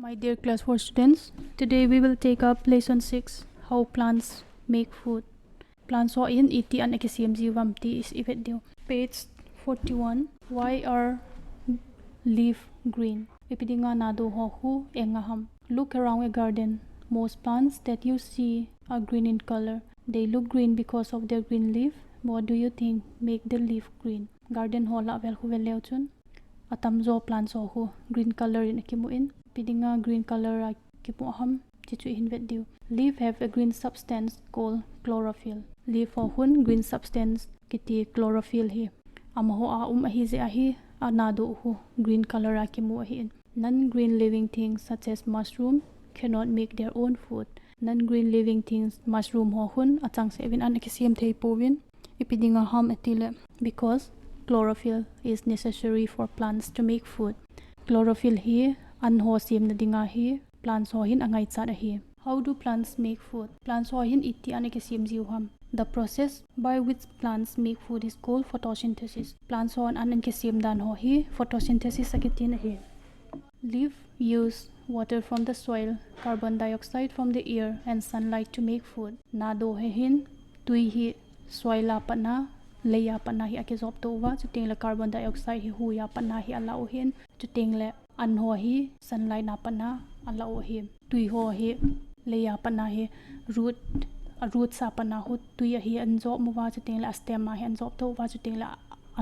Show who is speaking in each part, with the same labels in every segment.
Speaker 1: My dear class 4 students, today we will take up lesson 6, how plants make food. Plants are in iti an ekcmg vamti is video. Page 41. Why are leaf green? Ipidinga nado hohu engaham. Look around a garden. Most plants that you see are green in color. They look green because of their green leaf. What do you think make the leaf green? Garden hola vel hu vel chun. Atamzo plants hohu green color in akimuin. Pidinga green color kipuham chichu hinvedu. Leaf have a green substance called chlorophyll. Leaf hohun green substance kiti chlorophyll hi. Amaho ahi ze ahi anado hu green color akimu ahi. Non-green living things such as mushroom cannot make their own food. Non-green living things mushroom hohun atang se evin anakisiam thei povin ipidinga ham etile because chlorophyll is necessary for plants to make food. Chlorophyll hi anho sim na dinga hi plants ho hin angai cha hi. How do plants make food? Plants ho hin iti anakasim jiwham. The process by which plants make food is called photosynthesis. Plants ho an anakasim dan ho hi photosynthesis sakitin hi. Leaf use water from the soil, carbon dioxide from the air and sunlight to make food. Nado he hin tui hi soil la pana leya pana hi akizop to wa chuting la carbon dioxide hi hu ya pana hi ala hin chuting le an ho hi sunlight na pana ala hi tui ho hi leya pana hi root sa pana hu tui hi an job mu wa chuting la stem ma hi an job to wa chuting la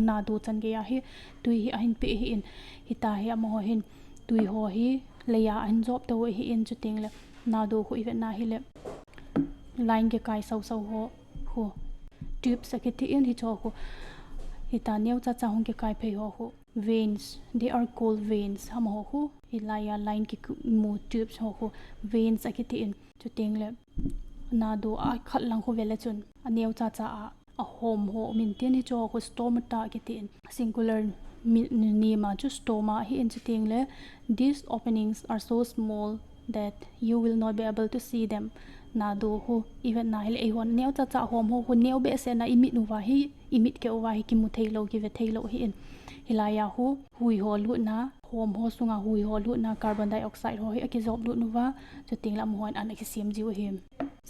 Speaker 1: anado chan ge ya hi tui hi ahin pe hi in hita hi am ho hin tui ho hi leya an job to hi in chuting la nado hu ive na hi le line ke kai sau ho tube sakiti in hi cho ho hita neu cha cha hong ke kai phei ho veins. They are called veins. Ham ho ho hilaya line ki mu tubes ho veins akiti in chuting le nado a khat lang ho vele chun aneu cha cha a home ho minten hi cho ho stomata akiti in singular ni ma chu stoma hi in chuting le these openings are so small that you will not be able to see them. Nado ho even na hele hon neu cha cha hom ho neu be se na imit nu wa hi imit ke wa hi ki mu theilo ki ve theilo hi in hilaya ho hui ho lu na hom ho sunga hui ho lu na carbon dioxide ho hi akizob lu nu wa chuting lam hon an akisim jiu him.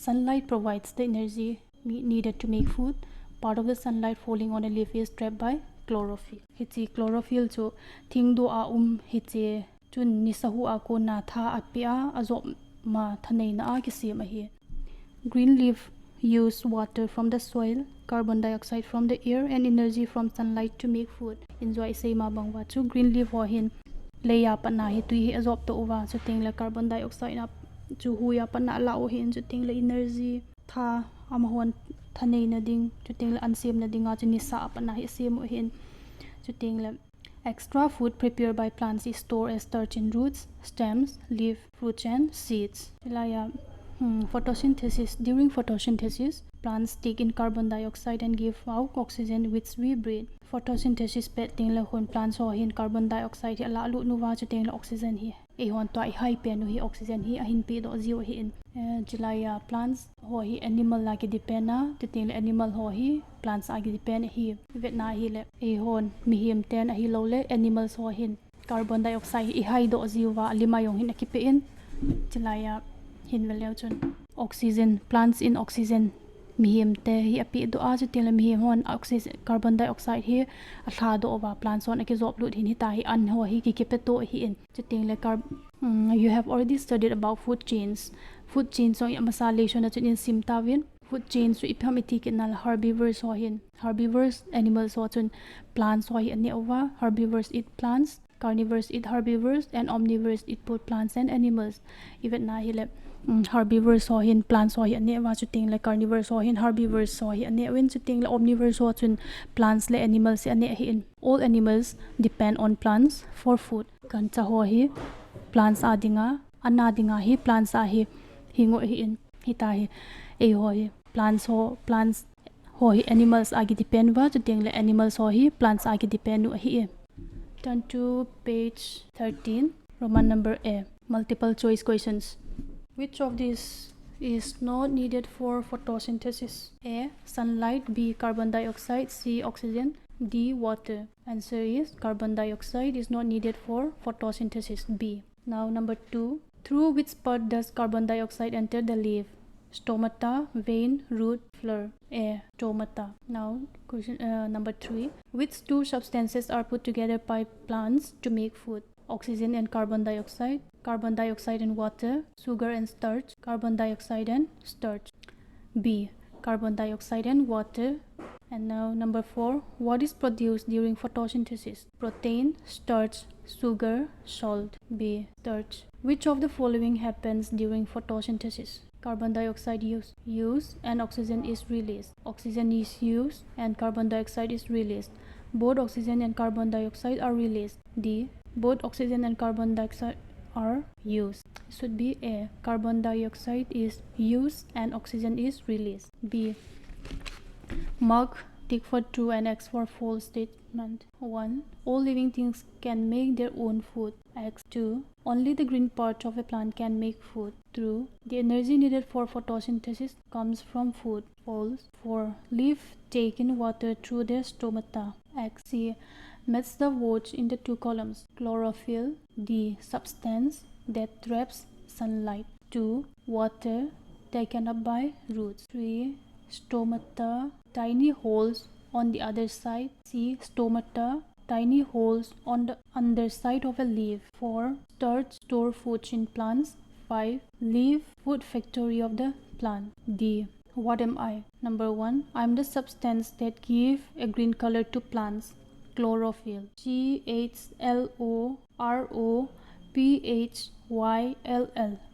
Speaker 1: Sunlight provides the energy needed to make food. Part of the sunlight falling on a leaf is trapped by chlorophyll. Hichi chlorophyll chu thing do a hiche chun nisahu a ko na tha apia azob ma thanei na a kisim hi. Green leaf use water from the soil, carbon dioxide from the air and energy from sunlight to make food. Enjoy say ma bangwa chu green leaf ho hin leya pana hi tui hi azob to wa chuting la carbon dioxide na chu hu ya pana la o hin chuting la energy tha amahon thanei na ding chuting la ansem na dinga chu ni sa pana hi sem o hin chuting la extra food prepared by plants is stored as starch in roots, stems, leaf, fruits and seeds. Ilaya photosynthesis. During photosynthesis, plants take in carbon dioxide and give out oxygen which we breathe. Photosynthesis pet ting la hon plants ho hin carbon dioxide hi la lu nu wa chu ting la oxygen hi e hon to ai hai pe nu hi oxygen hi ahin pi do zio hi in jilaya plants ho hi animal la ki depend na chu ting la animal ho hi plants agi depend hi vet na hi le e hon mi him ten a hi lo le animals ho hin carbon dioxide i hai do zio wa lima yong hin akipe in jilaya hin veleu chun oxygen plants in oxygen mihim te hi api do a chu tela mihim hon oxygen carbon dioxide hi a thla do wa plants on akizob lut hin hi ta hi an ho hi ki ke to hi in chu ting le you have already studied about food chains so masalation na chun in sim tawin food chains so ipham iti ke nal herbivores ho hin herbivores animals ho chun plants ho hi ani over herbivores eat plants, carnivores eat herbivores and omnivores eat both plants and animals. Even na hi le herbivores ho hin plants ho hi ani wa chuting le carnivores ho hin herbivores ho hi ani win chuting le omnivores ho chun plants le animals ani hi in. All animals depend on plants for food. Kan cha ho hi plants adinga anadinga hi plants a hi hingo hi in hita hi e ho hi plants ho hi animals agi depend wa chuting le animals ho hi plants agi depend nu hi. Turn to page 13, Roman number A. Multiple choice questions. Which of these is not needed for photosynthesis? A. Sunlight. B. Carbon dioxide. C. Oxygen. D. Water. Answer is carbon dioxide is not needed for photosynthesis. B. Now number 2. Through which part does carbon dioxide enter the leaf? Stomata, vein, root, flower. A. Stomata. Now question number 3. Which two substances are put together by plants to make food? Oxygen and carbon dioxide and water, sugar and starch, carbon dioxide and starch. B. Carbon dioxide and water. And now number 4. What is produced during photosynthesis? Protein, starch, sugar, salt. B. Starch. Which of the following happens during photosynthesis? Carbon dioxide use and oxygen is released. Oxygen is used and carbon dioxide is released. Both oxygen and carbon dioxide are released. D. Both oxygen and carbon dioxide are used. It should be A. Carbon dioxide is used and oxygen is released. B. Mark tick for true and X for false statement. 1. All living things can make their own food. X. 2. Only the green part of a plant can make food. True. The energy needed for photosynthesis comes from food. False. 4. Leaf take in water through their stomata. X. C. Match the words in the two columns. Chlorophyll. D. Substance that traps sunlight. 2. Water taken up by roots. 3. Stomata, tiny holes on the other side. C. Stomata, tiny holes on the underside of a leaf. 4. Starch, store foods in plants. 5. Leaf, food factory of the plant. D. What am I? Number 1. I am the substance that give a green color to plants. Chlorophyll. CHLOROPHYLL.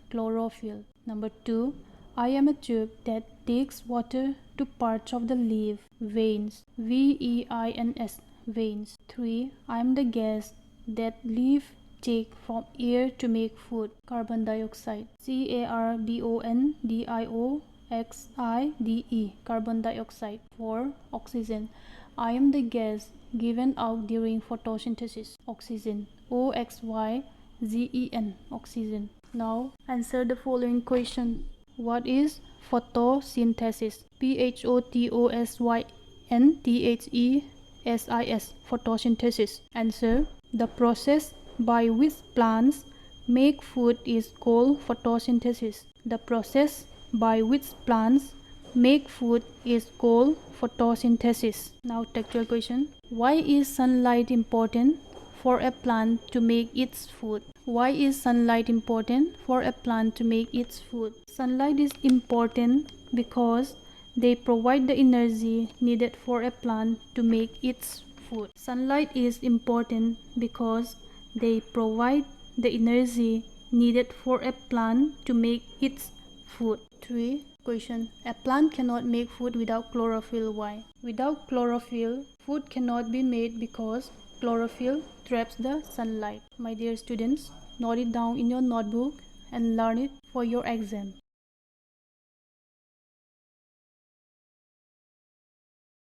Speaker 1: Chlorophyll. Number 2. I am a tube that takes water to parts of the leaf. Veins. VEINS. Veins. 3. I am the gas that leaf take from air to make food. Carbon dioxide. CARBONDIOXIDE. Carbon dioxide. 4. Oxygen. I am the gas given out during photosynthesis. Oxygen. OXYGEN. Oxygen. Now answer the following question. What is photosynthesis? PHOTOSYNTHESIS. Photosynthesis. Answer. The process by which plants make food is called photosynthesis. The process by which plants make food is called photosynthesis. Now textual question. Why is sunlight important for a plant to make its food? Why is sunlight important for a plant to make its food? Sunlight is important because they provide the energy needed for a plant to make its food. Sunlight is important because they provide the energy needed for a plant to make its food. 3. Question. A plant cannot make food without chlorophyll. Why? Without chlorophyll, food cannot be made because chlorophyll traps the sunlight. My dear students, note it down in your notebook and learn it for your exam.